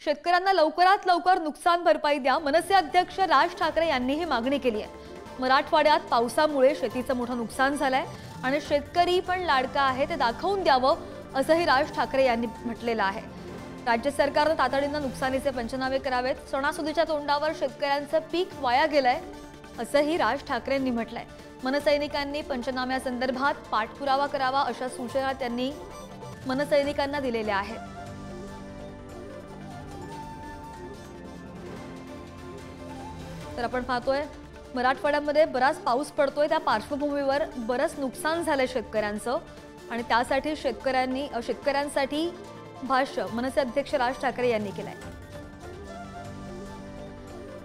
शेतकऱ्यांना लवकरात लवकर नुकसान भरपाई द्या, मनसे अध्यक्ष राज ठाकरे यांनी ही मागणी केली आहे। मराठवाड्यात पावसामुळे शेतीचं मोठं नुकसान झालंय आणि शेतकरी पण लाडका आहे ते दाखवून द्यावं, असंही राज ठाकरे यांनी म्हटलेलं आहे। राज्य सरकारनं तातडीनं नुकसानीचे पंचनामे करावेत, सणासुदीच्या तोंडावर शेतकऱ्यांचं पीक वाया गेलंय, असंही राज ठाकरेंनी म्हटलंय। मनसैनिकांनी पंचनाम्यासंदर्भात पाठपुरावा करावा अशा सूचना त्यांनी मनसैनिकांना दिलेल्या आहेत। तर आपण पाहतोय मराठवाड्यामध्ये बराच पाऊस पडतोय, त्या पार्श्वभूमीवर बरंच नुकसान झालंय शेतकऱ्यांचं आणि त्यासाठी शेतकऱ्यांसाठी भाष्य मनसे अध्यक्ष राज ठाकरे यांनी केलंय।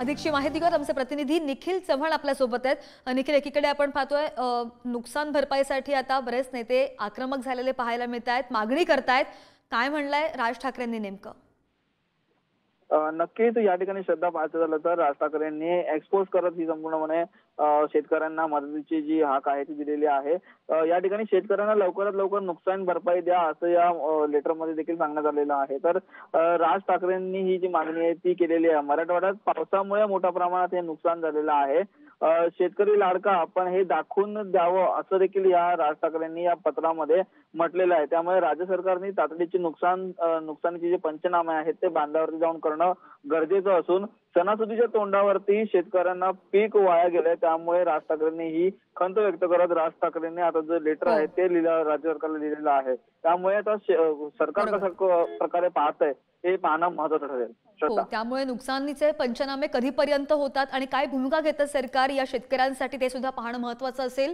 अधिकची माहितीवर आमचे प्रतिनिधी निखिल चव्हाण आपल्या सोबत आहेत। निखिल, एकीकडे आपण पाहतोय नुकसान भरपाईसाठी आता बरेच नेते आक्रमक झालेले पाहायला मिळत आहेत, मागणी करतायत, काय म्हणलंय राज ठाकरेंनी नेमकं? नक्कीच या ठिकाणी श्रद्धा पाहायचं झालं तर राज ठाकरेंनी एक्सपोज करत ही संपूर्णपणे शेतकऱ्यांना मदतीची जी हाक आहे ती दिलेली आहे। या ठिकाणी शेतकऱ्यांना लवकरात लवकर नुकसान भरपाई द्या असं या लेटरमध्ये देखील सांगण्यात आलेलं आहे। तर राज ठाकरेंनी ही जी मागणी आहे ती केलेली आहे। मराठवाड्यात पावसामुळे मोठ्या प्रमाणात हे नुकसान झालेलं आहे, शेतकरी लाडका आपण हे दाखवून द्यावं असं देखील या राज ठाकरेंनी या पत्रामध्ये म्हटलेलं आहे। त्यामुळे राज्य सरकारने तातडीची नुकसानीचे जे पंचनामे आहेत ते बांधावरती जाऊन करणं गरजेचं असून सणासुदीच्या तोंडावरती शेतकऱ्यांना पीक वाया गेलंय, त्यामुळे राज ठाकरेंनी ही खंत व्यक्त करत राज ठाकरेंनी आता जो लेटर आहे ते राज्य सरकारला लिहिलेलं आहे। त्यामुळे आता सरकार कशा प्रकारे पाहतंय हे पाहणं महत्त्वाचं ठरेल। त्यामुळे नुकसानीचे पंचनामे कधीपर्यंत होतात आणि काय भूमिका घेतं सरकार या शेतकऱ्यांसाठी ते सुद्धा पाहणं महत्त्वाचं असेल।